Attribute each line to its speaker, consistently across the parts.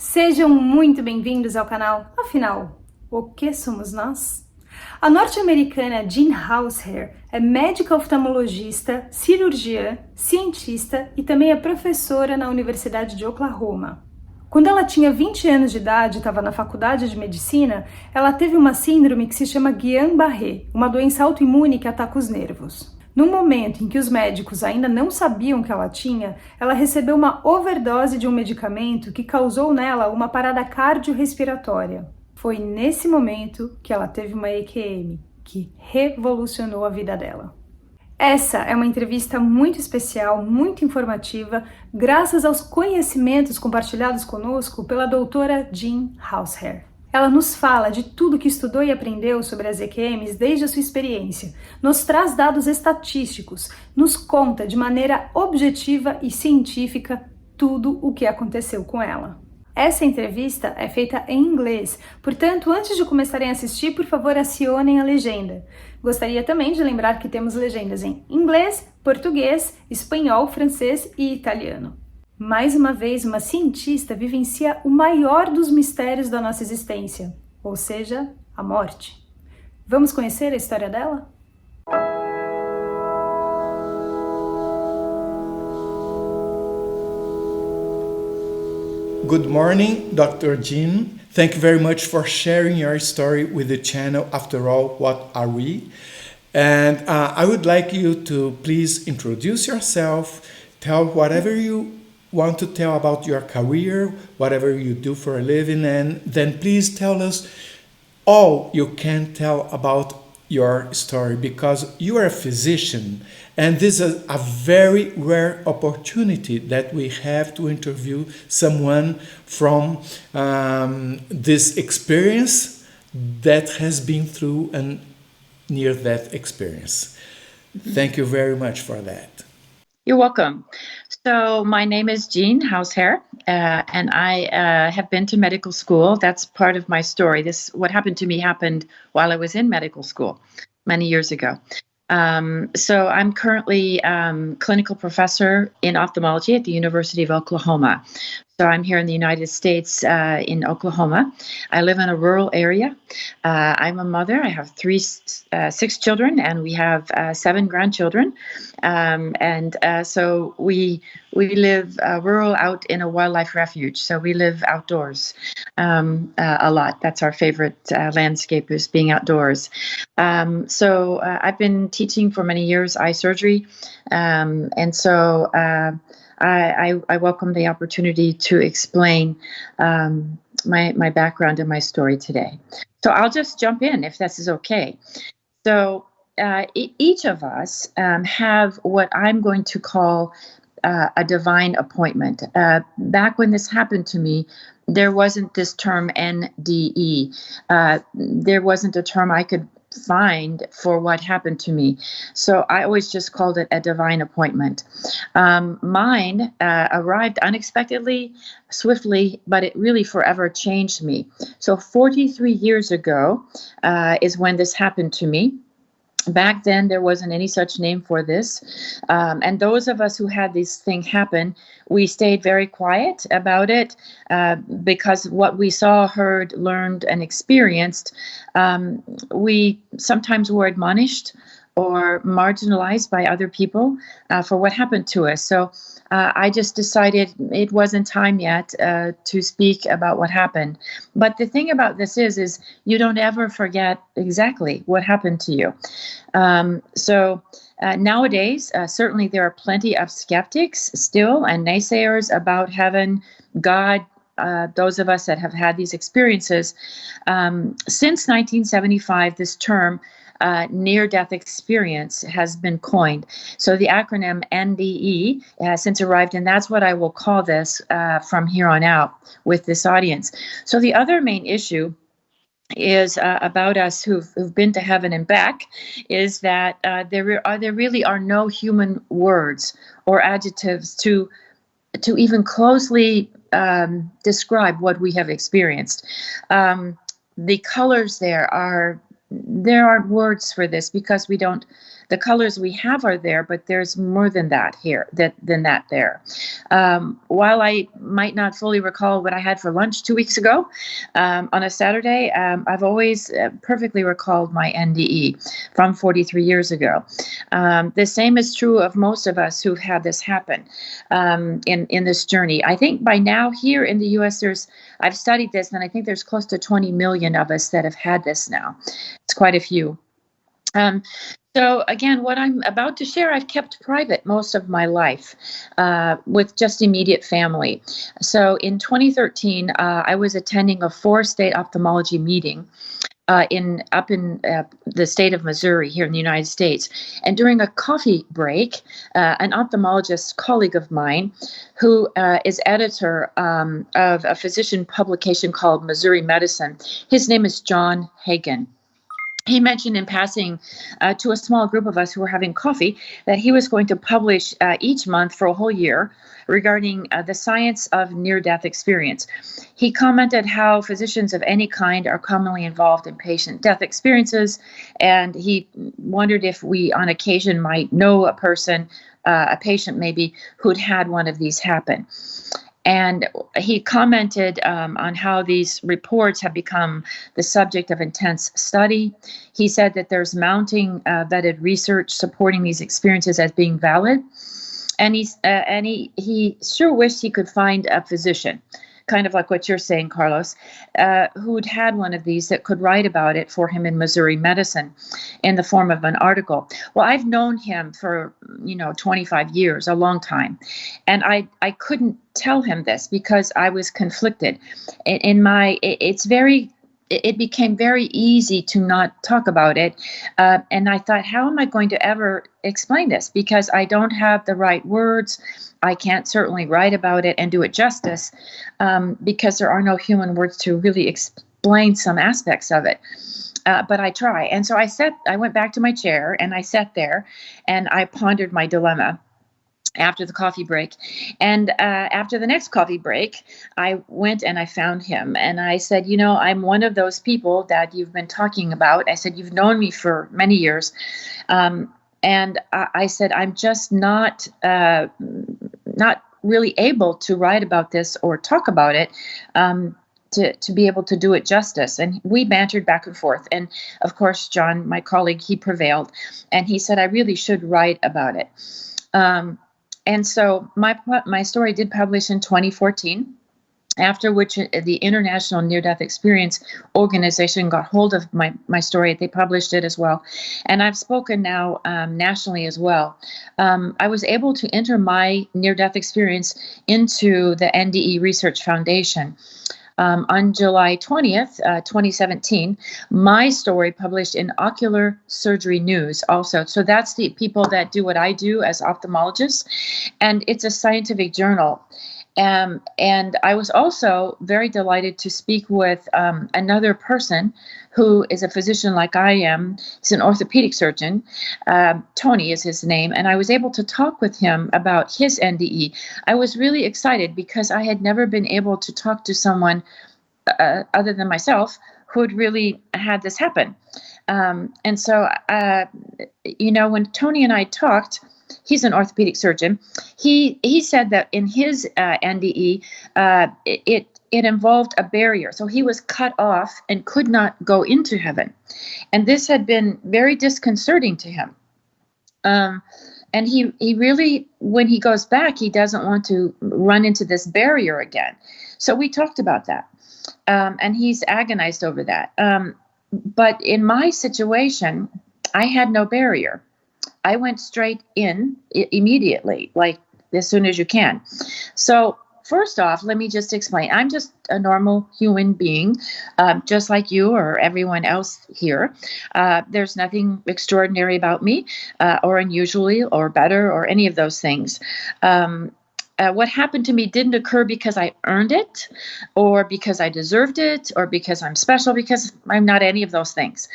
Speaker 1: Sejam muito bem-vindos ao canal. Afinal, o que somos nós? A norte-americana Jean Hausheer é médica oftalmologista, cirurgiã, cientista e também é professora na Universidade de Oklahoma. Quando ela tinha 20 anos de idade e estava na faculdade de medicina, ela teve uma síndrome que se chama Guillain-Barré, uma doença autoimune que ataca os nervos. No momento em que os médicos ainda não sabiam que ela tinha, ela recebeu uma overdose de um medicamento que causou nela uma parada cardio-respiratória. Foi nesse momento que ela teve uma EQM, que revolucionou a vida dela. Essa é uma entrevista muito especial, muito informativa, graças aos conhecimentos compartilhados conosco pela doutora Jean Hausheer. Ela nos fala de tudo que estudou e aprendeu sobre as EQMs desde a sua experiência, nos traz dados estatísticos, nos conta de maneira objetiva e científica tudo o que aconteceu com ela. Essa entrevista é feita em inglês, portanto, antes de começarem a assistir, por favor, acionem a legenda. Gostaria também de lembrar que temos legendas em inglês, português, espanhol, francês e italiano. Mais uma vez, uma cientista vivencia o maior dos mistérios da nossa existência, ou seja, a morte. Vamos conhecer a história dela?
Speaker 2: Good morning, Dr. Jean. Thank you very much for sharing your story with the channel. After all, what are we? And I would like you to please introduce yourself, tell whatever you want to tell about your career, whatever you do for a living, and then please tell us all you can tell about your story, because you are a physician and this is a very rare opportunity that we have to interview someone from this experience that has been through a near-death experience. Thank you very much for that.
Speaker 3: You're welcome. So my name is Jean Hausheer, and I have been to medical school. That's part of my story. What happened to me happened while I was in medical school many years ago. So I'm currently clinical professor in ophthalmology at the University of Oklahoma. So I'm here in the United States in Oklahoma. I live in a rural area. I'm a mother. I have six children, and we have 7 grandchildren. So we live rural out in a wildlife refuge. So we live outdoors a lot. That's our favorite landscape, is being outdoors. So I've been teaching for many years eye surgery, and so I welcome the opportunity to explain my background and my story today. So I'll just jump in if this is okay. So each of us have what I'm going to call a divine appointment. Back when this happened to me, there wasn't this term NDE. There wasn't a term I could find for what happened to me. So I always just called it a divine appointment. Mine arrived unexpectedly, swiftly, but it really forever changed me. So 43 years ago is when this happened to me. Back then, there wasn't any such name for this. And those of us who had this thing happen, we stayed very quiet about it because what we saw, heard, learned, and experienced, we sometimes were admonished or marginalized by other people for what happened to us. So I just decided it wasn't time yet to speak about what happened. But the thing about this is you don't ever forget exactly what happened to you. Nowadays, certainly there are plenty of skeptics still and naysayers about heaven, God, those of us that have had these experiences. Since 1975, this term near-death experience has been coined. So the acronym NDE has since arrived, and that's what I will call this from here on out with this audience. So the other main issue is about us who've been to heaven and back, is that there really are no human words or adjectives to even closely describe what we have experienced. The colors there aren't words for this because we don't The colors we have are there, but there's more than that here, than that there. While I might not fully recall what I had for lunch 2 weeks ago on a Saturday, I've always perfectly recalled my NDE from 43 years ago. The same is true of most of us who've had this happen in this journey. I think by now here in the U.S., I've studied this, and I think there's close to 20 million of us that have had this now. It's quite a few. So again, what I'm about to share, I've kept private most of my life with just immediate family. So in 2013, I was attending a 4-state ophthalmology meeting up in the state of Missouri here in the United States. And during a coffee break, an ophthalmologist colleague of mine, who is editor of a physician publication called Missouri Medicine, his name is John Hagen. He mentioned in passing to a small group of us who were having coffee that he was going to publish each month for a whole year regarding the science of near-death experience. He commented how physicians of any kind are commonly involved in patient death experiences, and he wondered if we on occasion might know a person, a patient maybe, who'd had one of these happen. And he commented on how these reports have become the subject of intense study. He said that there's mounting vetted research supporting these experiences as being valid. And he sure wished he could find a physician, kind of like what you're saying, Carlos, who'd had one of these that could write about it for him in Missouri Medicine in the form of an article. Well, I've known him for, 25 years, a long time. And I couldn't tell him this because I was conflicted. It became very easy to not talk about it. And I thought, how am I going to ever explain this? Because I don't have the right words. I can't certainly write about it and do it justice because there are no human words to really explain some aspects of it. But I try. And so I went back to my chair and I sat there and I pondered my dilemma after the coffee break. And after the next coffee break, I went and I found him. And I said, I'm one of those people that you've been talking about. I said, you've known me for many years. And I said, I'm just not really able to write about this or talk about it to be able to do it justice. And we bantered back and forth. And of course, John, my colleague, he prevailed. And he said, I really should write about it. And so my story did publish in 2014, after which the International Near-Death Experience Organization got hold of my story. They published it as well. And I've spoken now nationally as well. I was able to enter my near-death experience into the Nde Research Foundation. On July 20th, 2017, my story published in Ocular Surgery News also. So that's the people that do what I do as ophthalmologists, and it's a scientific journal. And I was also very delighted to speak with another person who is a physician like I am. He's an orthopedic surgeon. Tony is his name. And I was able to talk with him about his NDE. I was really excited because I had never been able to talk to someone other than myself who had really had this happen. And so, when Tony and I talked, he's an orthopedic surgeon. He said that in his NDE, it involved a barrier. So he was cut off and could not go into heaven. And this had been very disconcerting to him. And he really, when he goes back, he doesn't want to run into this barrier again. So we talked about that. And he's agonized over that. But in my situation, I had no barrier. I went straight in immediately, like as soon as you can. So first off, let me just explain. I'm just a normal human being, just like you or everyone else here. There's nothing extraordinary about me or unusually or better or any of those things. What happened to me didn't occur because I earned it or because I deserved it or because I'm special, because I'm not any of those things.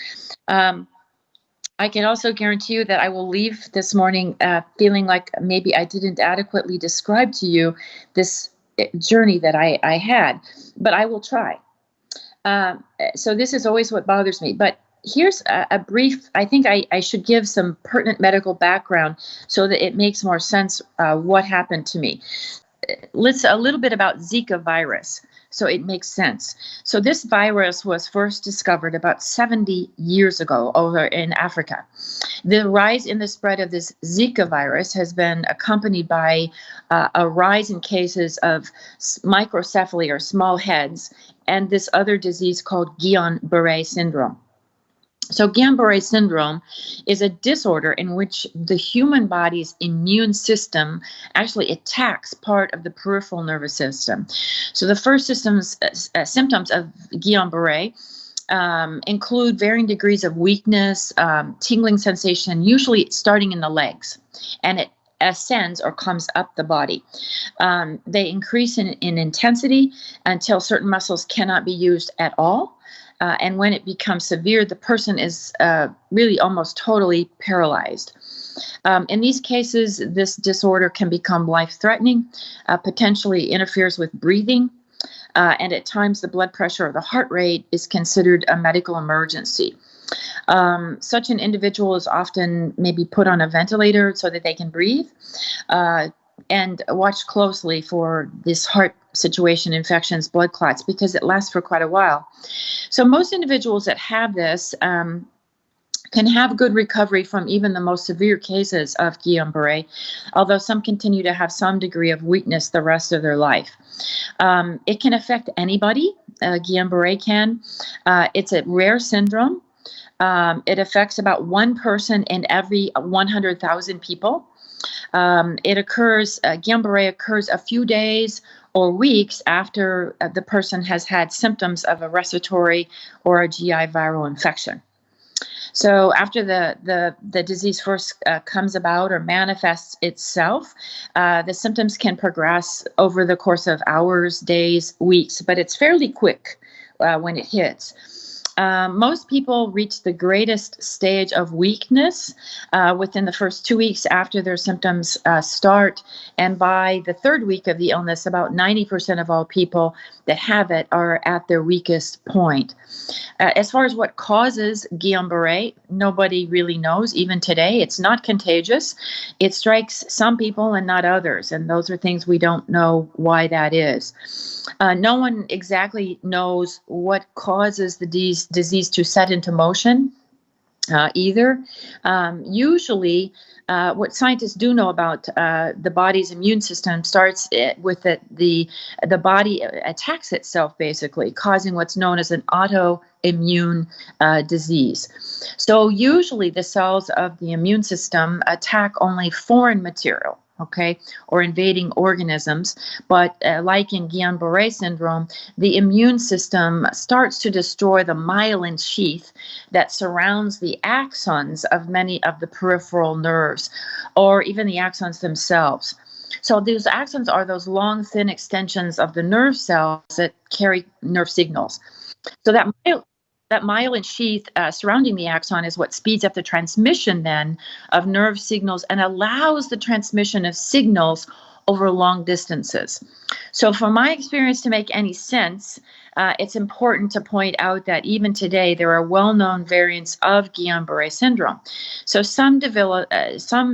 Speaker 3: I can also guarantee you that I will leave this morning feeling like maybe I didn't adequately describe to you this journey that I had, but I will try. So this is always what bothers me. But here's a brief, I think I should give some pertinent medical background so that it makes more sense what happened to me. Let's a little bit about Zika virus, so it makes sense. So this virus was first discovered about 70 years ago over in Africa. The rise in the spread of this Zika virus has been accompanied by a rise in cases of microcephaly or small heads and this other disease called Guillain-Barre Syndrome. So Guillain-Barre Syndrome is a disorder in which the human body's immune system actually attacks part of the peripheral nervous system. So the first symptoms of Guillain-Barre include varying degrees of weakness, tingling sensation, usually starting in the legs, and it ascends or comes up the body. They increase in intensity until certain muscles cannot be used at all. And when it becomes severe, the person is really almost totally paralyzed. In these cases, this disorder can become life-threatening, potentially interferes with breathing, and at times the blood pressure or the heart rate is considered a medical emergency. Such an individual is often maybe put on a ventilator so that they can breathe, and watch closely for this heart situation, infections, blood clots, because it lasts for quite a while. So most individuals that have this can have good recovery from even the most severe cases of Guillain-Barré, although some continue to have some degree of weakness the rest of their life. It can affect anybody, Guillain-Barré can. It's a rare syndrome. It affects about one person in every 100,000 people. Guillain-Barré occurs a few days or weeks after the person has had symptoms of a respiratory or a GI viral infection. So after the disease first comes about or manifests itself, the symptoms can progress over the course of hours, days, weeks, but it's fairly quick when it hits. Most people reach the greatest stage of weakness within the first 2 weeks after their symptoms start. And by the third week of the illness, about 90% of all people that have it are at their weakest point. As far as what causes Guillain-Barré, nobody really knows. Even today, it's not contagious. It strikes some people and not others. And those are things we don't know why that is. No one exactly knows what causes the disease to set into motion either. Usually, what scientists do know about the body's immune system starts with the body attacks itself, basically, causing what's known as an autoimmune disease. So usually the cells of the immune system attack only foreign material, okay, or invading organisms. But like in Guillain-Barré syndrome, the immune system starts to destroy the myelin sheath that surrounds the axons of many of the peripheral nerves, or even the axons themselves. So those axons are those long, thin extensions of the nerve cells that carry nerve signals. So that myelin sheath surrounding the axon is what speeds up the transmission then of nerve signals and allows the transmission of signals over long distances. So for my experience to make any sense, it's important to point out that even today there are well-known variants of Guillain-Barré syndrome. So some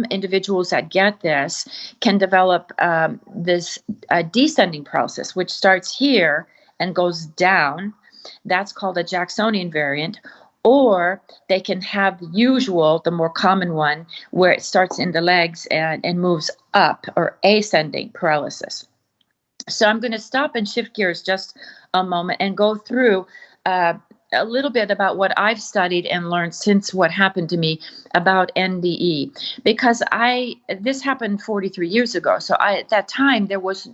Speaker 3: individuals that get this can develop this descending process, which starts here and goes down. That's called a Jacksonian variant. Or they can have the usual, the more common one, where it starts in the legs and moves up, or ascending paralysis. So I'm going to stop and shift gears just a moment and go through a little bit about what I've studied and learned since what happened to me about NDE, because this happened 43 years ago. So at that time there was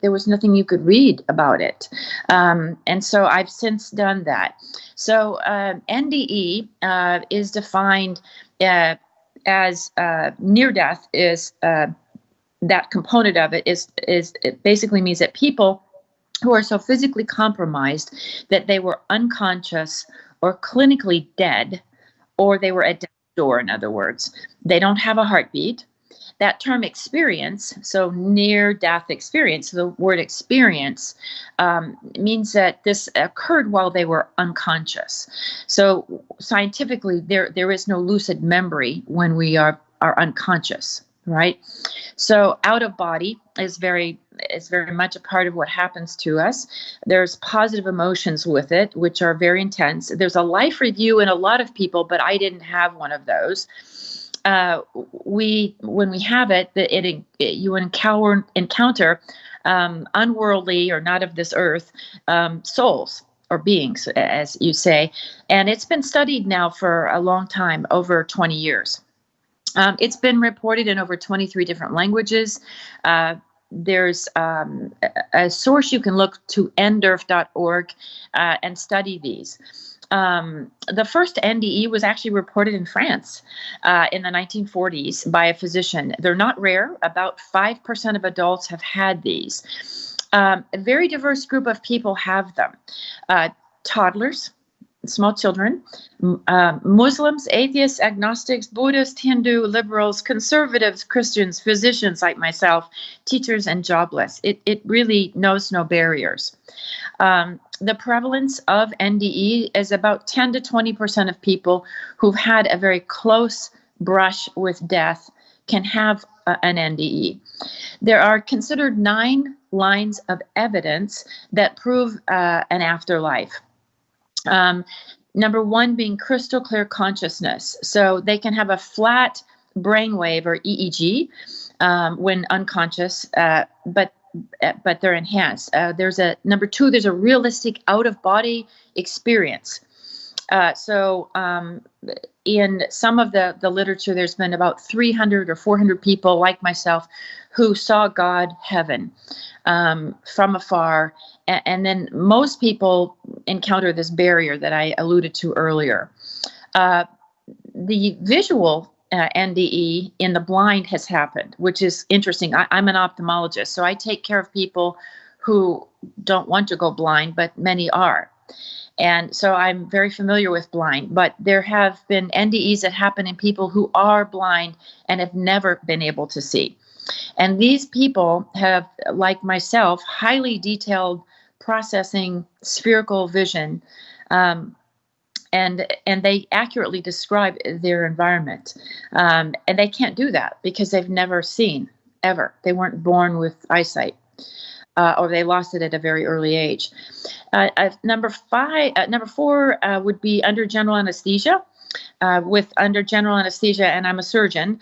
Speaker 3: there was nothing you could read about it. And so I've since done that. So NDE is defined as near death is that component of it it basically means that people who are so physically compromised that they were unconscious or clinically dead, or they were at death's door, in other words. They don't have a heartbeat. That term experience, so near-death experience, the word experience means that this occurred while they were unconscious. So scientifically, there is no lucid memory when we are unconscious, right? So out of body is very much a part of what happens to us. There's positive emotions with it, which are very intense. There's a life review in a lot of people, but I didn't have one of those. When we have it, you encounter unworldly or not of this earth souls or beings, as you say, and it's been studied now for a long time, over 20 years. It's been reported in over 23 different languages. There's a source you can look to, nderf.org, and study these. The first NDE was actually reported in France in the 1940s by a physician. They're not rare. About 5% of adults have had these. A very diverse group of people have them. Toddlers, small children, Muslims, atheists, agnostics, Buddhists, Hindu, liberals, conservatives, Christians, physicians like myself, teachers, and jobless. It really knows no barriers. The prevalence of NDE is about 10 to 20% of people who've had a very close brush with death can have an NDE. There are considered 9 lines of evidence that prove an afterlife. Number 1 being crystal clear consciousness. So they can have a flat brainwave or EEG when unconscious, but they're enhanced. There's a number 2. There's a realistic out of body experience. So in some of the literature, there's been about 300 or 400 people like myself who saw God, heaven, from afar. And then most people encounter this barrier that I alluded to earlier. The visual NDE in the blind has happened, which is interesting. I'm an ophthalmologist, so I take care of people who don't want to go blind, but many are. And so I'm very familiar with blind, but there have been NDEs that happen in people who are blind and have never been able to see. And these people have, like myself, highly detailed processing spherical vision, and they accurately describe their environment. And they can't do that because they've never seen, ever. They weren't born with eyesight, or they lost it at a very early age. Number 4 would be under general anesthesia. Under general anesthesia, and I'm a surgeon,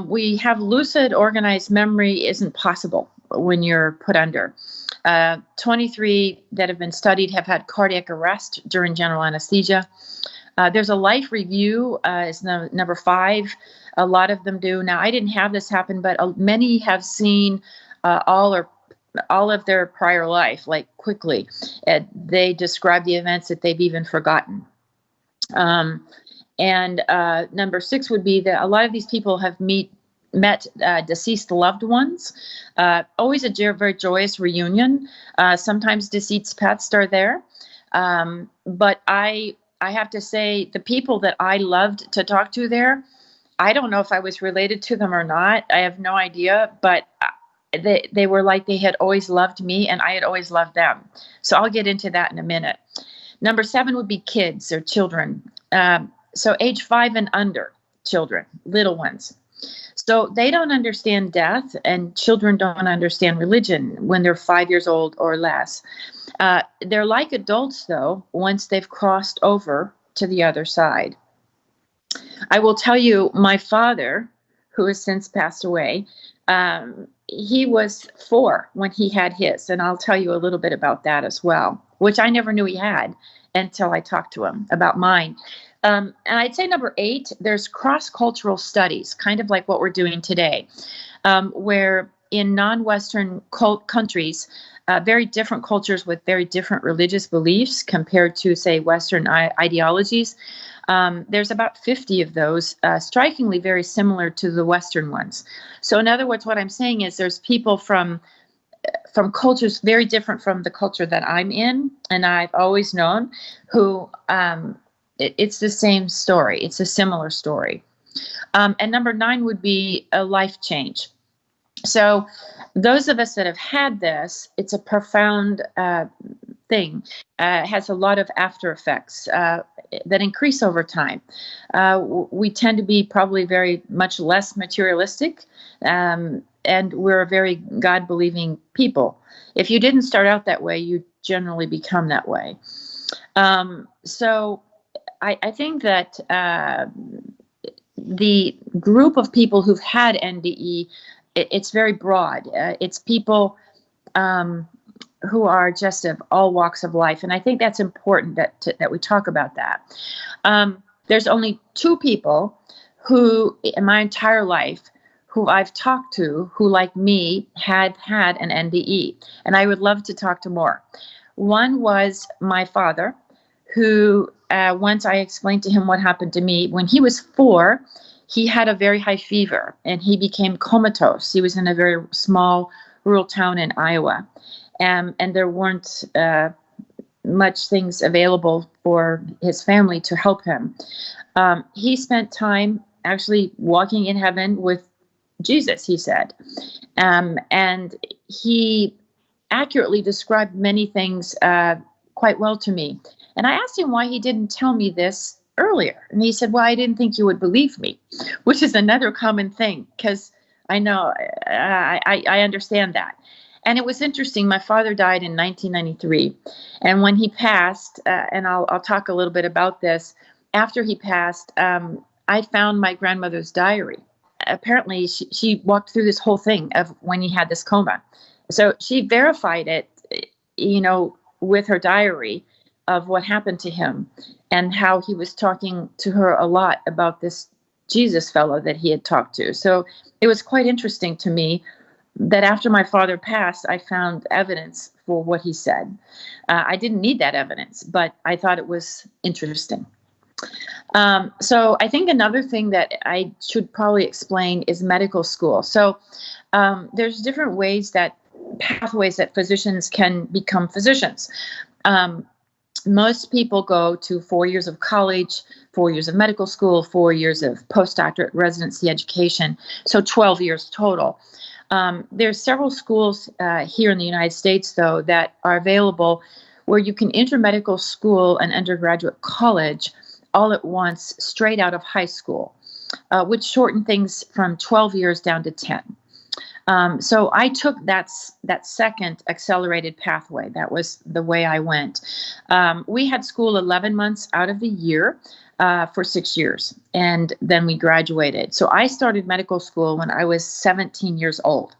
Speaker 3: we have lucid organized memory isn't possible when you're put under. 23 that have been studied have had cardiac arrest during general anesthesia. There's a life review, is number 5. A lot of them do. Now, I didn't have this happen, but many have seen all of their prior life, like quickly. They describe the events that they've even forgotten. And number 6 would be that a lot of these people have met deceased loved ones. Always a very joyous reunion. Sometimes deceased pets are there. But I have to say, the people that I loved to talk to there, I don't know if I was related to them or not. I have no idea, but they were like they had always loved me and I had always loved them. So I'll get into that in a minute. Number 7 would be kids or children. So age 5 and under children, little ones. So they don't understand death, and children don't understand religion when they're 5 years old or less. They're like adults, though, once they've crossed over to the other side. I will tell you, my father, who has since passed away, he was 4 when he had his, and I'll tell you a little bit about that as well, which I never knew he had until I talked to him about mine. And I'd say number 8, there's cross-cultural studies, kind of like what we're doing today, where in non-Western countries, very different cultures with very different religious beliefs compared to, say, Western ideologies. There's about 50 of those, strikingly very similar to the Western ones. So in other words, what I'm saying is there's people from cultures very different from the culture that I'm in, and I've always known, who it's the same story. It's a similar story. And number 9 would be a life change. So those of us that have had this, it's a profound thing. Has a lot of after effects that increase over time. We tend to be probably very much less materialistic, and we're a very God-believing people. If you didn't start out that way, you generally become that way. So I think that the group of people who've had NDE, it's very broad. It's people who are just of all walks of life, and I think that's important that we talk about that. There's only 2 people who, in my entire life, who I've talked to, who, like me, had an NDE, and I would love to talk to more. One was my father, who once I explained to him what happened to me when he was 4. He had a very high fever, and he became comatose. He was in a very small rural town in Iowa, and there weren't much things available for his family to help him. He spent time actually walking in heaven with Jesus, he said. And he accurately described many things quite well to me. And I asked him why he didn't tell me this earlier. And he said, well, I didn't think you would believe me, which is another common thing, because I know, I understand that. And it was interesting. My father died in 1993. And when he passed, and I'll talk a little bit about this, after he passed, I found my grandmother's diary. Apparently, she walked through this whole thing of when he had this coma. So she verified it, with her diary of what happened to him and how he was talking to her a lot about this Jesus fellow that he had talked to. So it was quite interesting to me that after my father passed, I found evidence for what he said. I didn't need that evidence, but I thought it was interesting. So I think another thing that I should probably explain is medical school. So there's different pathways that physicians can become physicians. Most people go to 4 years of college, 4 years of medical school, 4 years of postdoctorate residency education, so 12 years total. There's several schools here in the United States, though, that are available where you can enter medical school and undergraduate college all at once, straight out of high school, which shortened things from 12 years down to 10. So I took that second accelerated pathway. That was the way I went. We had school 11 months out of the year for 6 years, and then we graduated. So I started medical school when I was 17 years old,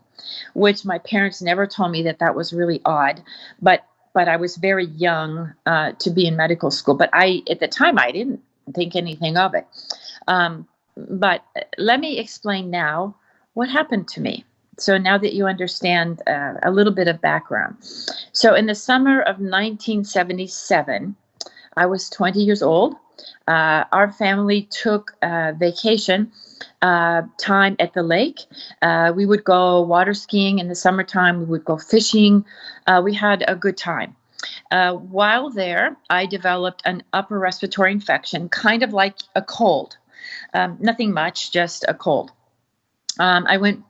Speaker 3: which my parents never told me that was really odd, but I was very young to be in medical school. But at the time, I didn't think anything of it. But let me explain now what happened to me. So now that you understand a little bit of background. So in the summer of 1977, I was 20 years old. Our family took vacation time at the lake. We would go water skiing in the summertime. We would go fishing. We had a good time. While there, I developed an upper respiratory infection, kind of like a cold. Nothing much, just a cold. I went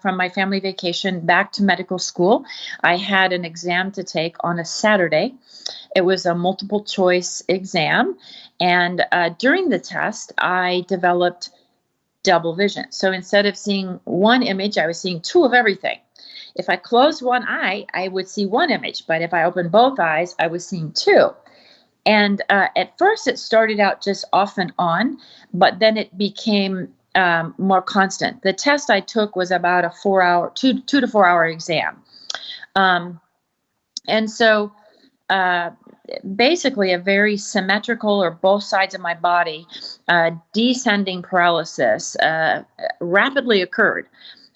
Speaker 3: from my family vacation back to medical school. I had an exam to take on a Saturday. It was a multiple choice exam. And during the test, I developed double vision. So instead of seeing one image, I was seeing 2 of everything. If I closed one eye, I would see 1 image. But if I opened both eyes, I was seeing 2. And at first, it started out just off and on, but then it became more constant. The test I took was about a 2 to 4 hour exam. And so basically a very symmetrical, or both sides of my body, descending paralysis rapidly occurred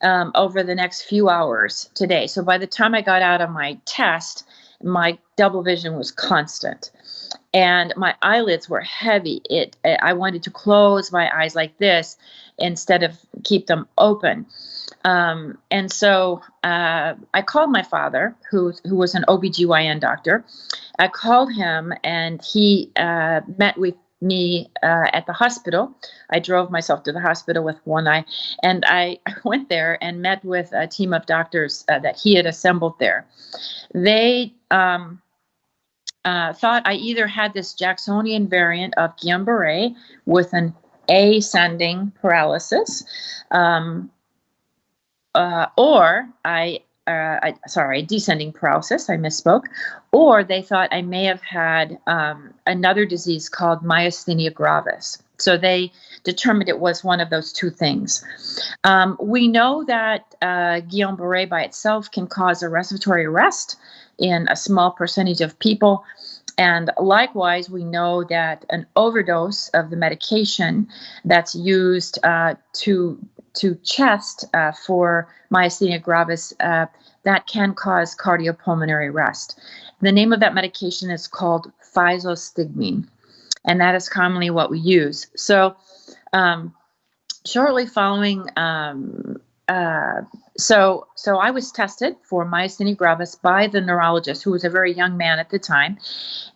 Speaker 3: over the next few hours today. So by the time I got out of my test, my double vision was constant. And my eyelids were heavy. I wanted to close my eyes like this instead of keep them open. And so I called my father, who was an OBGYN doctor. I called him, and he met with me at the hospital. I drove myself to the hospital with one eye, and I went there and met with a team of doctors that he had assembled there. They thought I either had this Jacksonian variant of Guillain-Barré with an ascending paralysis, or descending paralysis, I misspoke, or they thought I may have had another disease called myasthenia gravis. So they determined it was one of those two things. We know that Guillain-Barré by itself can cause a respiratory arrest in a small percentage of people. And likewise, we know that an overdose of the medication that's used to chest for myasthenia gravis, that can cause cardiopulmonary arrest. The name of that medication is called physostigmine, and that is commonly what we use. So shortly following, so I was tested for myasthenia gravis by the neurologist, who was a very young man at the time.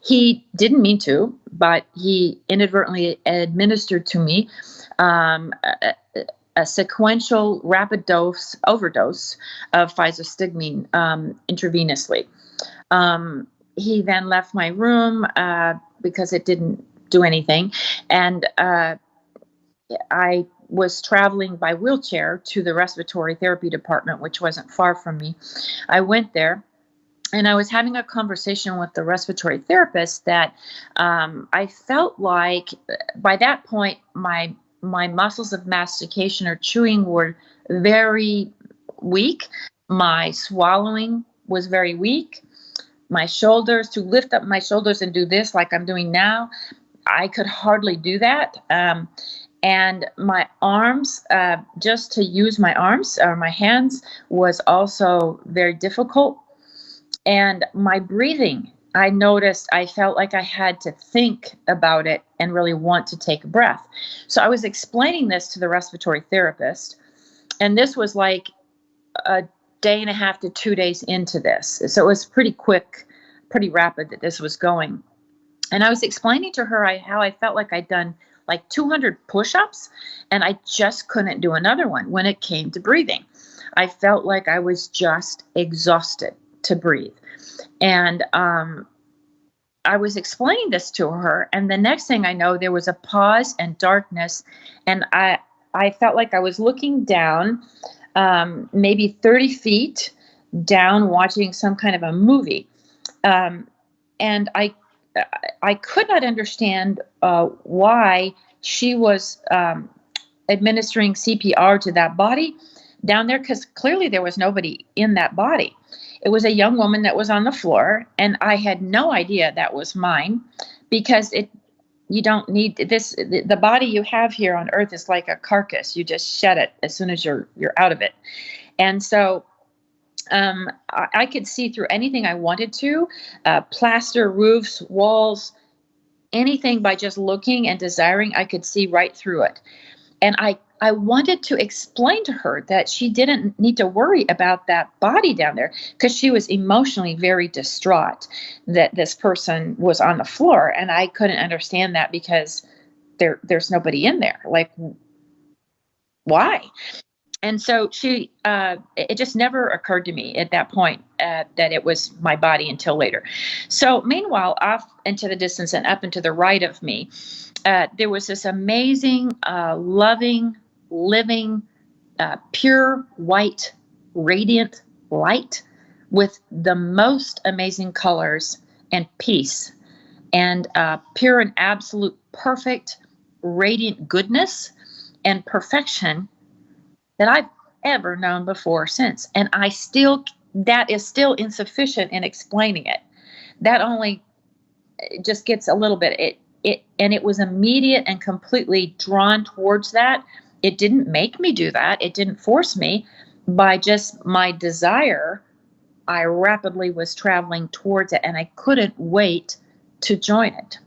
Speaker 3: He didn't mean to, but he inadvertently administered to me a sequential rapid overdose of physostigmine intravenously. He then left my room because it didn't do anything, and I was traveling by wheelchair to the respiratory therapy department, which wasn't far from me. I went there, and I was having a conversation with the respiratory therapist that I felt like by that point my muscles of mastication or chewing were very weak. My swallowing was very weak. My shoulders, to lift up my shoulders and do this like I'm doing now, I could hardly do that. And my arms, just to use my arms or my hands was also very difficult. And my breathing, I noticed I felt like I had to think about it and really want to take a breath. So I was explaining this to the respiratory therapist, and this was like a day and a half to 2 days into this. So it was pretty quick, pretty rapid that this was going. And I was explaining to her how I felt like I'd done like 200 push-ups, and I just couldn't do another one when it came to breathing. I felt like I was just exhausted to breathe. And I was explaining this to her, and the next thing I know, there was a pause and darkness, and I felt like I was looking down, maybe 30 feet down, watching some kind of a movie. And I could not understand why she was administering CPR to that body down there, because clearly there was nobody in that body. It was a young woman that was on the floor, and I had no idea that was mine, because you don't need this. The body you have here on Earth is like a carcass. You just shed it as soon as you're out of it. And so I could see through anything I wanted to, plaster, roofs, walls, anything by just looking and desiring. I could see right through it. And I wanted to explain to her that she didn't need to worry about that body down there, because she was emotionally very distraught that this person was on the floor. And I couldn't understand that, because there's nobody in there. Like, why? And so it just never occurred to me at that point that it was my body until later. So meanwhile, off into the distance and up and to the right of me, there was this amazing, loving, living, pure white, radiant light with the most amazing colors and peace, and pure and absolute perfect, radiant goodness and perfection that I've ever known before or since. And that is still insufficient in explaining it. That only just gets a little bit, and it was immediate and completely drawn towards that. It didn't make me do that. It didn't force me. By just my desire, I rapidly was traveling towards it, and I couldn't wait to join it.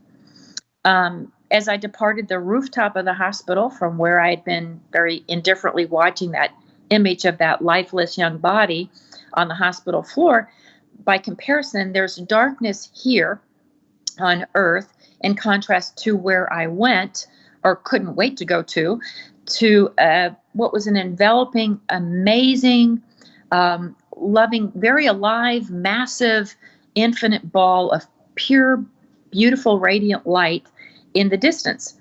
Speaker 3: As I departed the rooftop of the hospital, from where I had been very indifferently watching that image of that lifeless young body on the hospital floor, by comparison, there's darkness here on earth, in contrast to where I went or couldn't wait to go to what was an enveloping, amazing, loving, very alive, massive, infinite ball of pure, beautiful, radiant light in the distance.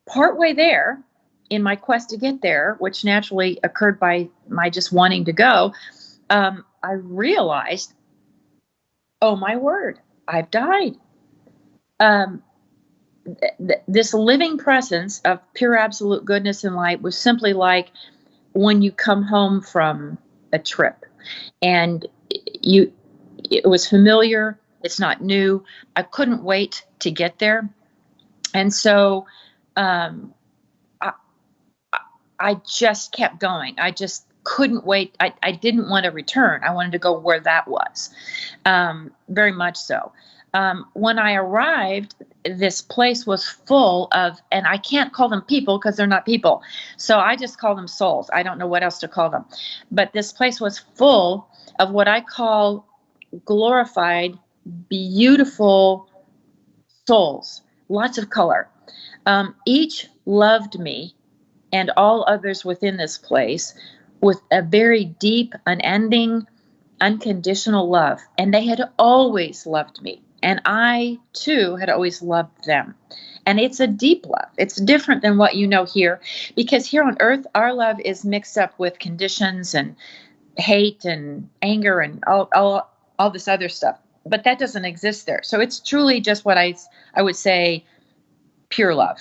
Speaker 3: Partway there, in my quest to get there, which naturally occurred by my just wanting to go, I realized, oh my word, I've died. This living presence of pure absolute goodness and light was simply like when you come home from a trip and it was familiar, it's not new. I couldn't wait to get there. And so I just kept going. I just couldn't wait. I didn't want to return. I wanted to go where that was, very much so. When I arrived, this place was full of, and I can't call them people because they're not people. So I just call them souls. I don't know what else to call them. But this place was full of what I call glorified, beautiful souls, lots of color. Each loved me and all others within this place with a very deep, unending, unconditional love. And they had always loved me. And I, too, had always loved them. And it's a deep love. It's different than what you know here. Because here on earth, our love is mixed up with conditions and hate and anger and all this other stuff. But that doesn't exist there. So it's truly just what I would say, pure love.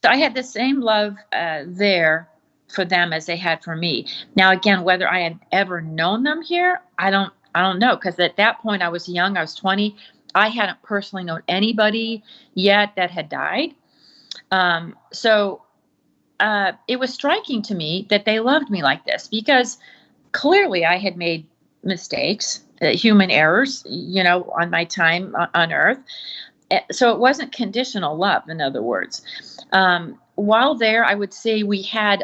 Speaker 3: So I had the same love there for them as they had for me. Now, again, whether I had ever known them here, I don't know, because at that point I was young. I was 20. I hadn't personally known anybody yet that had died. So it was striking to me that they loved me like this, because clearly I had made mistakes, human errors, on my time on earth. So it wasn't conditional love, in other words. While there, I would say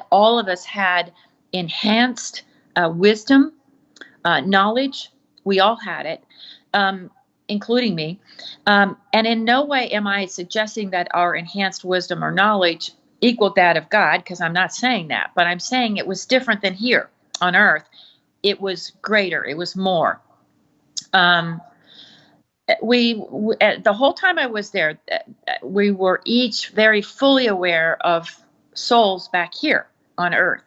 Speaker 3: all of us had enhanced wisdom, knowledge. We all had it, including me. And in no way am I suggesting that our enhanced wisdom or knowledge equaled that of God, because I'm not saying that. But I'm saying it was different than here on earth. It was greater. It was more. The whole time I was there, we were each very fully aware of souls back here on earth.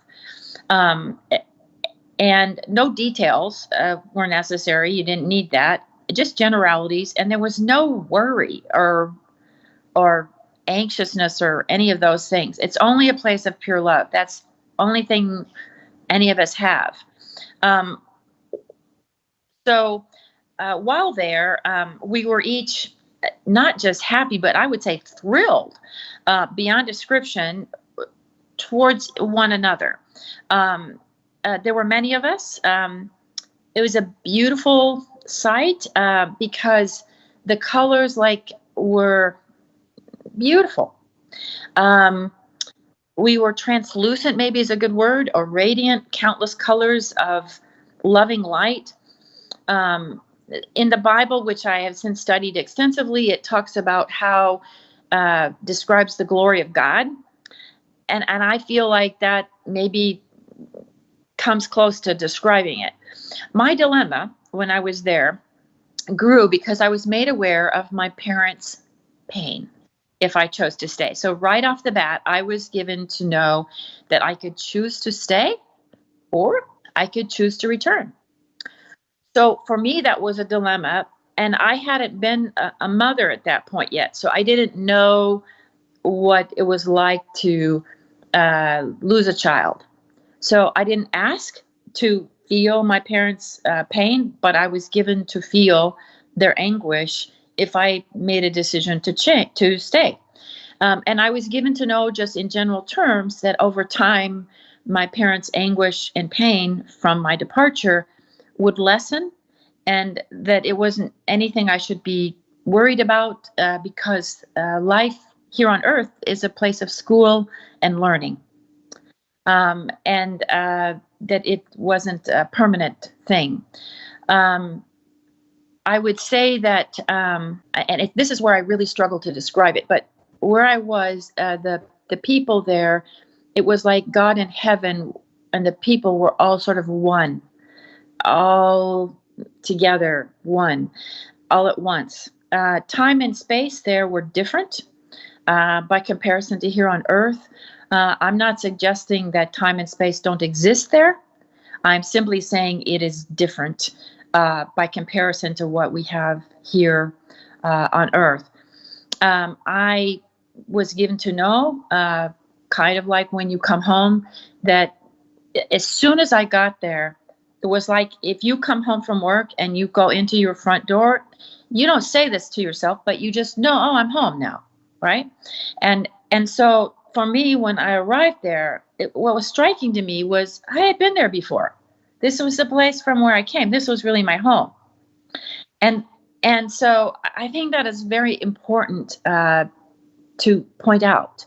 Speaker 3: And no details were necessary. You didn't need that. Just generalities. And there was no worry or anxiousness or any of those things. It's only a place of pure love. That's the only thing any of us have. So while there, we were each not just happy, but I would say thrilled beyond description towards one another. There were many of us. It was a beautiful sight because the colors were beautiful. We were translucent, maybe is a good word, or radiant, countless colors of loving light. In the Bible, which I have since studied extensively, it talks about how describes the glory of God. And I feel like that maybe comes close to describing it. My dilemma when I was there grew because I was made aware of my parents' pain if I chose to stay. So right off the bat, I was given to know that I could choose to stay or I could choose to return. So for me, that was a dilemma. And I hadn't been a mother at that point yet. So I didn't know what it was like to lose a child. So I didn't ask to feel my parents' pain, but I was given to feel their anguish if I made a decision to stay. And I was given to know just in general terms that over time, my parents' anguish and pain from my departure would lessen, and that it wasn't anything I should be worried about because life here on earth is a place of school and learning. And that it wasn't a permanent thing. I I would say that, this is where I really struggle to describe it, but where I was, the people there, it was like God in heaven, and the people were all sort of one, all together, one, all at once. Time and space there were different by comparison to here on Earth. I'm not suggesting that time and space don't exist there. I'm simply saying it is different by comparison to what we have here on Earth. I was given to know, kind of like when you come home, that as soon as I got there, it was like if you come home from work and you go into your front door, you don't say this to yourself, but you just know, oh, I'm home now, right? And so for me, when I arrived there, what was striking to me was I had been there before. This was the place from where I came. This was really my home. And so I think that is very important to point out.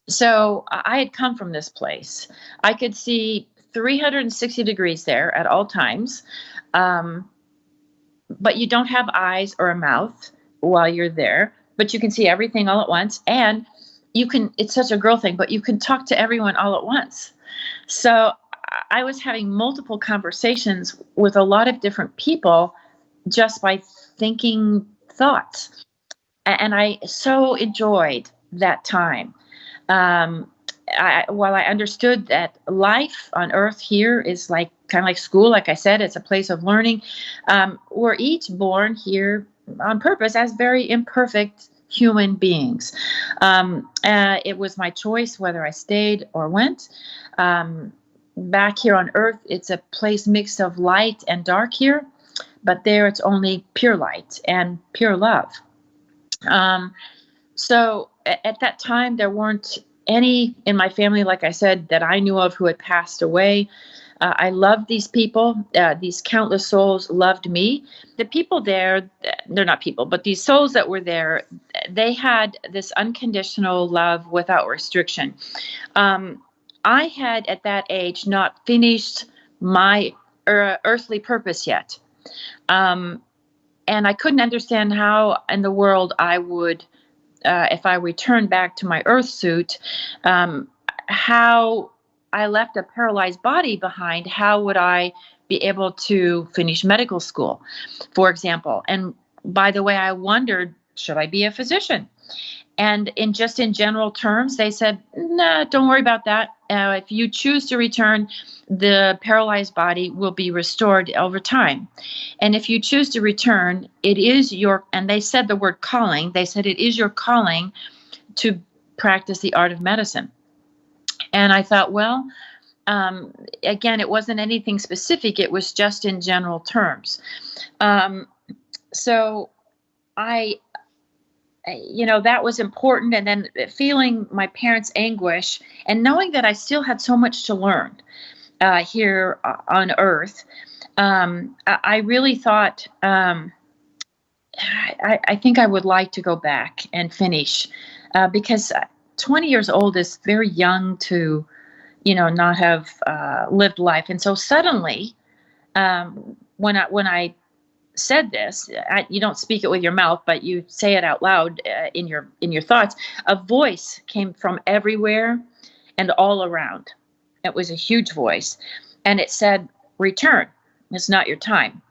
Speaker 3: So I had come from this place. I could see 360 degrees there at all times. But you don't have eyes or a mouth while you're there, but you can see everything all at once. And you can, it's such a girl thing, but you can talk to everyone all at once. So I was having multiple conversations with a lot of different people just by thinking thoughts. And I so enjoyed that time. While I understood that life on Earth here is like kind of like school, like I said, it's a place of learning. We're each born here on purpose as very imperfect human beings. It was my choice whether I stayed or went. Back here on Earth, it's a place mixed of light and dark here, but there it's only pure light and pure love. So at that time, there weren't any in my family, like I said, that I knew of who had passed away. I loved these people. These countless souls loved me. The people there, they're not people, but these souls that were there, they had this unconditional love without restriction. I had, at that age, not finished my earthly purpose yet. And I couldn't understand how in the world I would, if I returned back to my earth suit, how I left a paralyzed body behind, how would I be able to finish medical school, for example? And by the way, I wondered, should I be a physician? And in general terms, they said, nah, don't worry about that. If you choose to return, the paralyzed body will be restored over time. And if you choose to return, it is your, and they said the word calling, they said it is your calling to practice the art of medicine. And I thought, well, again, it wasn't anything specific. It was just in general terms. So that was important. And then feeling my parents' anguish and knowing that I still had so much to learn here on Earth, I really thought, I think I would like to go back and finish because 20 years old is very young to, not have lived life. And so suddenly, when I said this, you don't speak it with your mouth, but you say it out loud in your thoughts. A voice came from everywhere and all around. It was a huge voice, and it said, "Return. It's not your time."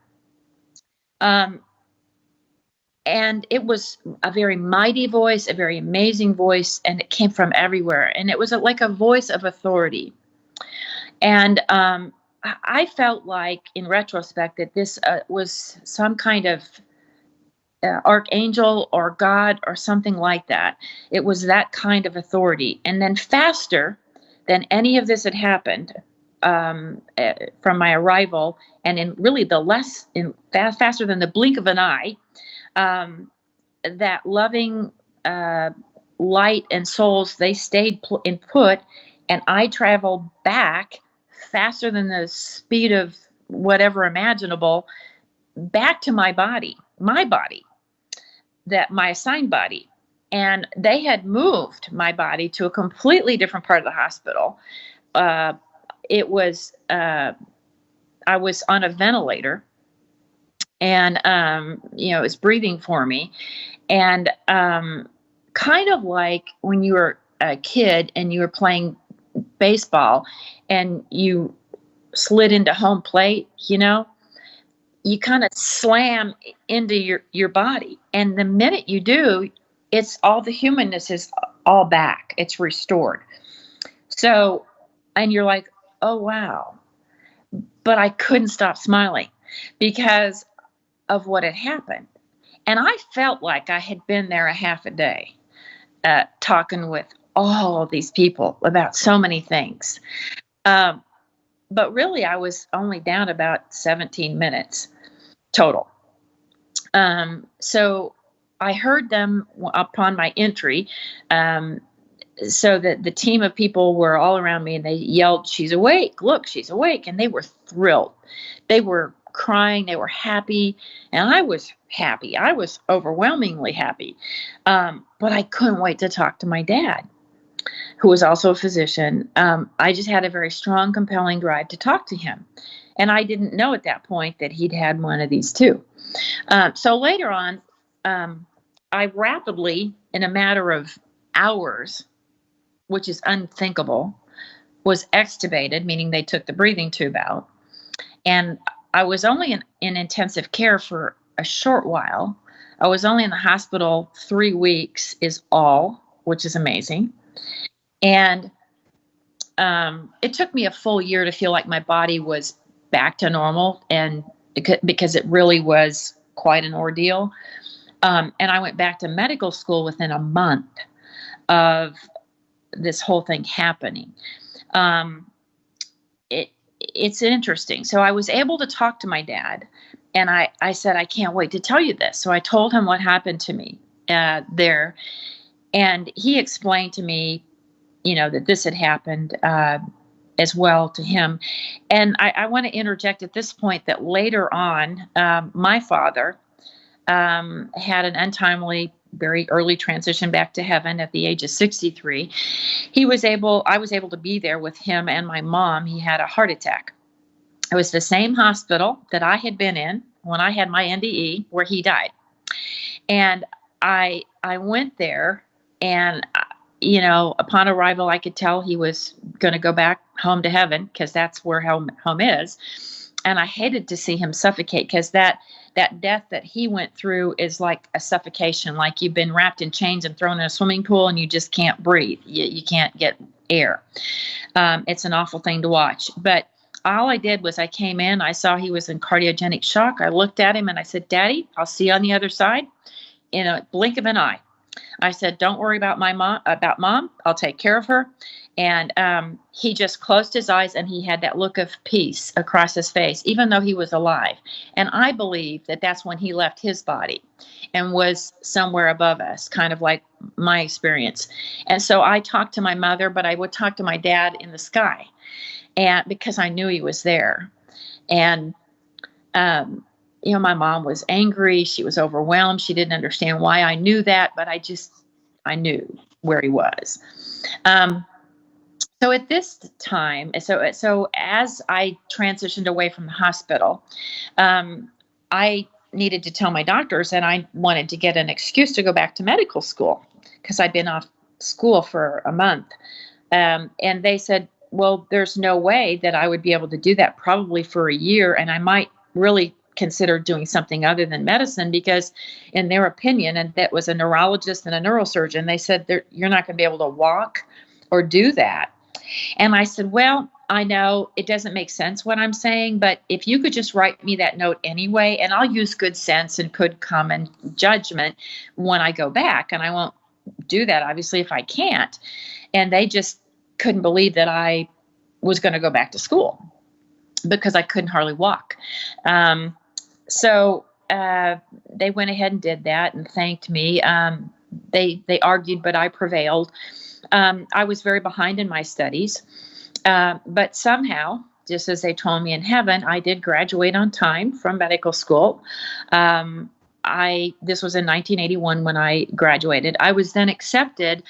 Speaker 3: And it was a very mighty voice, a very amazing voice, and it came from everywhere. And it was like a voice of authority. And I felt like, in retrospect, that this was some kind of archangel or God or something like that. It was that kind of authority. And then faster than any of this had happened from my arrival, and in really faster than the blink of an eye, that loving light and souls, they stayed put, and I traveled back faster than the speed of whatever imaginable, back to my body, that my assigned body. And they had moved my body to a completely different part of the hospital. I was on a ventilator, and it was breathing for me, and kind of like when you were a kid and you were playing baseball and you slid into home plate, you kind of slam into your body, and the minute you do, it's all the humanness is all back, it's restored. So, and you're like, oh wow, but I couldn't stop smiling because of what had happened. And I felt like I had been there a half a day, talking with all of these people about so many things. But really, I was only down about 17 minutes total. So I heard them upon my entry. So that the team of people were all around me, and they yelled, "She's awake, look, she's awake." And they were thrilled. They were crying, they were happy, and I was happy. I was overwhelmingly happy. But I couldn't wait to talk to my dad, who was also a physician. I just had a very strong, compelling drive to talk to him. And I didn't know at that point that he'd had one of these too. So later on, I rapidly, in a matter of hours, which is unthinkable, was extubated, meaning they took the breathing tube out. And I was only in intensive care for a short while. I was only in the hospital 3 weeks is all, which is amazing. And it took me a full year to feel like my body was back to normal, and because it really was quite an ordeal. And I went back to medical school within a month of this whole thing happening. It's interesting. So I was able to talk to my dad, and I said, I can't wait to tell you this. So I told him what happened to me there. And he explained to me, that this had happened as well to him. And I want to interject at this point that later on, my father had an untimely, very early transition back to heaven at the age of 63. I was able to be there with him and my mom. He had a heart attack. It was the same hospital that I had been in when I had my NDE, where he died. And I went there, and upon arrival, I could tell he was going to go back home to heaven, because that's where home is. And I hated to see him suffocate, because that death that he went through is like a suffocation, like you've been wrapped in chains and thrown in a swimming pool and you just can't breathe. You can't get air. It's an awful thing to watch. But all I did was I came in, I saw he was in cardiogenic shock. I looked at him and I said, "Daddy, I'll see you on the other side." In a blink of an eye, I said, "Don't worry about mom. I'll take care of her." And he just closed his eyes, and he had that look of peace across his face, even though he was alive. And I believe that that's when he left his body and was somewhere above us, kind of like my experience. And so I talked to my mother, but I would talk to my dad in the sky, and because I knew he was there. And my mom was angry. She was overwhelmed. She didn't understand why I knew that, but I knew where he was. So at this time, so as I transitioned away from the hospital, I needed to tell my doctors, and I wanted to get an excuse to go back to medical school, because I'd been off school for a month. And they said, well, there's no way that I would be able to do that, probably for a year, and I might really consider doing something other than medicine, because in their opinion, and that was a neurologist and a neurosurgeon, they said you're not going to be able to walk or do that. And I said, well, I know it doesn't make sense what I'm saying, but if you could just write me that note anyway, and I'll use good sense and good common judgment when I go back, and I won't do that, obviously, if I can't. And they just couldn't believe that I was going to go back to school, because I couldn't hardly walk. So they went ahead and did that and thanked me. They argued, but I prevailed. I was very behind in my studies, but somehow, just as they told me in heaven, I did graduate on time from medical school. This was in 1981 when I graduated. I was then accepted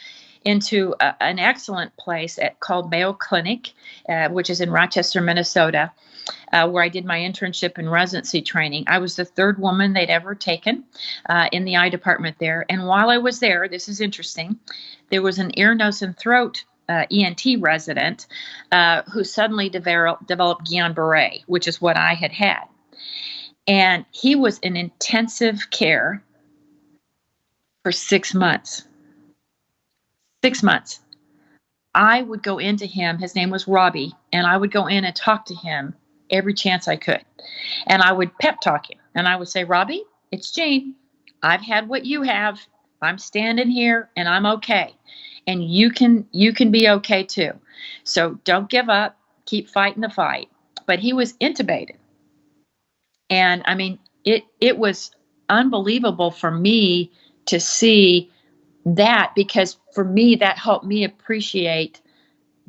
Speaker 3: into an excellent place called Mayo Clinic, which is in Rochester, Minnesota, where I did my internship and residency training. I was the third woman they'd ever taken in the eye department there. And while I was there, this is interesting, there was an ear, nose, and throat ENT resident who suddenly developed Guillain-Barré, which is what I had had. And he was in intensive care for 6 months. 6 months. I would go into him, his name was Robbie, and I would go in and talk to him every chance I could. And I would pep talk him. And I would say, Robbie, it's Jean. I've had what you have. I'm standing here and I'm okay. And you can be okay too. So don't give up. Keep fighting the fight. But he was intubated. And I mean, it was unbelievable for me to see that, because for me, that helped me appreciate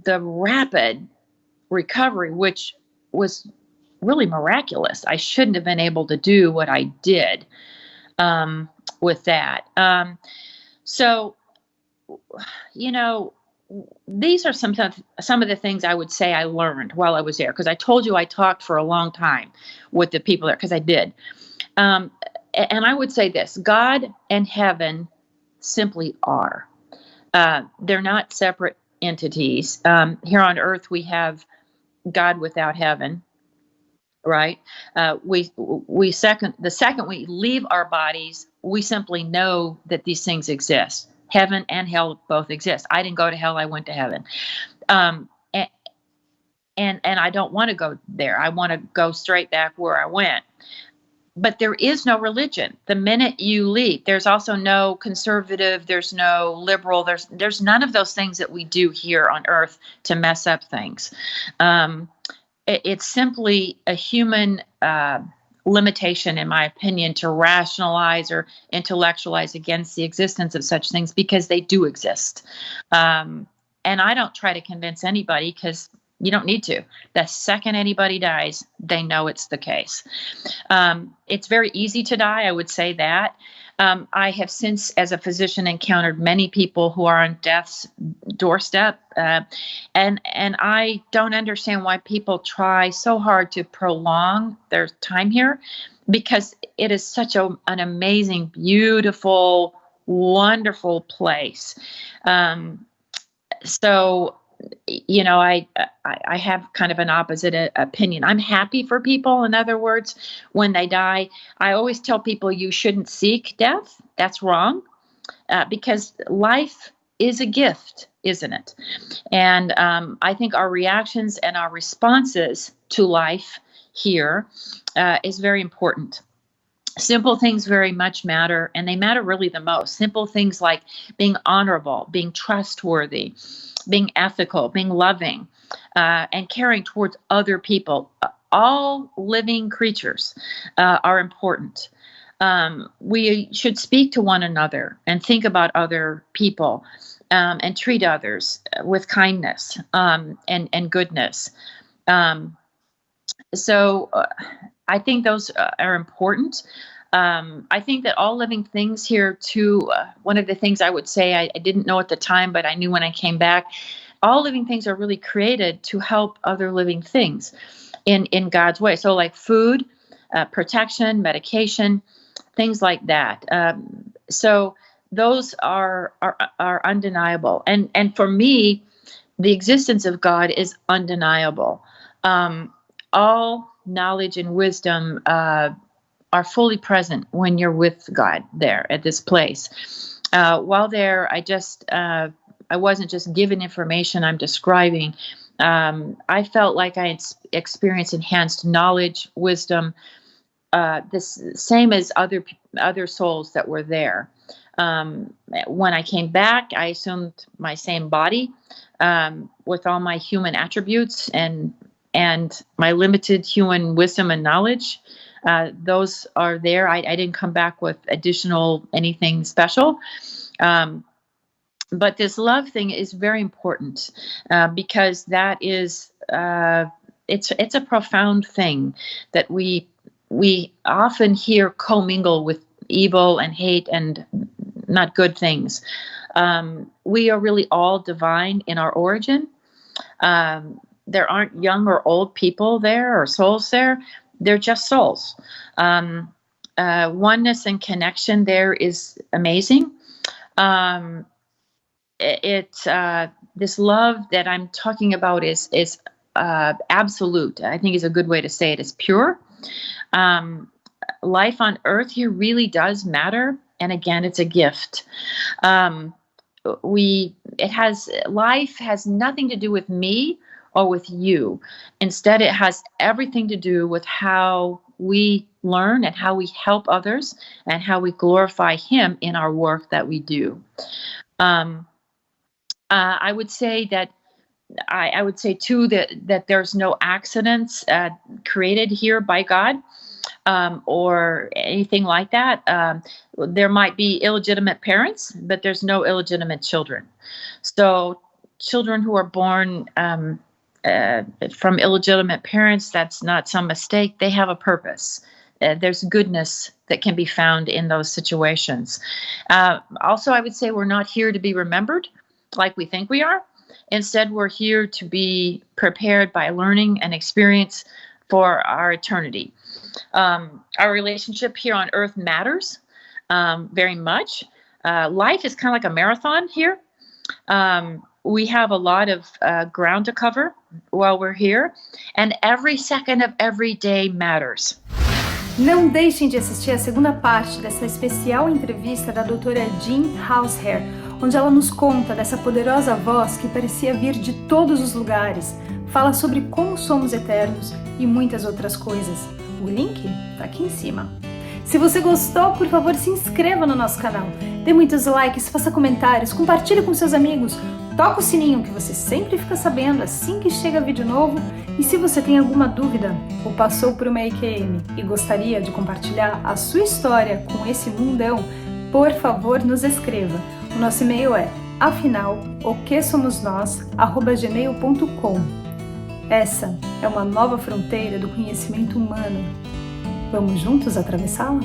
Speaker 3: the rapid recovery, which was really miraculous. I shouldn't have been able to do what I did with that. So, you know, these are some of the things I would say I learned while I was there, because I told you I talked for a long time with the people there, because I did. And I would say this: God and heaven simply are. They're not separate entities. Here on earth, we have God without heaven, right? The second we leave our bodies, we simply know that these things exist. Heaven and hell both exist. I didn't go to hell; I went to heaven. And I don't want to go there. I want to go straight back where I went. But there is no religion. The minute you leave, there's also no conservative, there's no liberal, there's none of those things that we do here on earth to mess up things. It's simply a human limitation, in my opinion, to rationalize or intellectualize against the existence of such things, because they do exist. And I don't try to convince anybody, because you don't need to. The second anybody dies, they know it's the case. It's very easy to die, I would say that. I have since, as a physician, encountered many people who are on death's doorstep. And I don't understand why people try so hard to prolong their time here, because it is such an amazing, beautiful, wonderful place. So, you know, I have kind of an opposite opinion. I'm happy for people, in other words, when they die. I always tell people you shouldn't seek death. That's wrong, because life is a gift, isn't it? And I think our reactions and our responses to life here is very important. Simple things very much matter, and they matter really the most. Simple things like being honorable, being trustworthy, being ethical, being loving, and caring towards other people. All living creatures are important. We should speak to one another and think about other people, and treat others with kindness and goodness. So I think those are important. I think that all living things here too, one of the things I would say, I didn't know at the time, but I knew when I came back, all living things are really created to help other living things in God's way. So like food, protection, medication, things like that. So those are undeniable. And for me, the existence of God is undeniable. All knowledge and wisdom are fully present when you're with God there at this place. While there, I wasn't just given information I'm describing. I felt like I experienced enhanced knowledge, wisdom, this same as other souls that were there. When I came back, I assumed my same body with all my human attributes and my limited human wisdom and knowledge. Those are there. I didn't come back with additional anything special. But this love thing is very important because that is it's a profound thing that we often hear commingle with evil and hate and not good things. We are really all divine in our origin. There aren't young or old people there or souls there. They're just souls. Oneness and connection there is amazing. This love that I'm talking about is absolute. I think is a good way to say it. It's pure. Life on Earth here really does matter, and again, it's a gift. Life has nothing to do with me or with you. Instead, it has everything to do with how we learn and how we help others and how we glorify Him in our work that we do. I would say that I would say too that there's no accidents created here by God or anything like that. There might be illegitimate parents, but there's no illegitimate children. So children who are born from illegitimate parents, that's not some mistake. They have a purpose. There's goodness that can be found in those situations. Also, I would say we're not here to be remembered like we think we are. Instead, we're here to be prepared by learning and experience for our eternity. Our relationship here on Earth matters very much. Life is kind of like a marathon here. We have a lot of ground to cover while we're here, and every second of every day matters.
Speaker 1: Não deixem de assistir a segunda parte dessa especial entrevista da doutora Jean Hausheer, onde ela nos conta dessa poderosa voz que parecia vir de todos os lugares, fala sobre como somos eternos e muitas outras coisas. O link tá aqui em cima. Se você gostou, por favor, se inscreva no nosso canal, dê muitos likes, faça comentários, compartilhe com seus amigos, toca o sininho que você sempre fica sabendo assim que chega vídeo novo. E se você tem alguma dúvida ou passou por uma EQM e gostaria de compartilhar a sua história com esse mundão, por favor, nos escreva. O nosso e-mail é afinal.oquesomosnós@gmail.com. Essa é uma nova fronteira do conhecimento humano. Vamos juntos atravessá-la?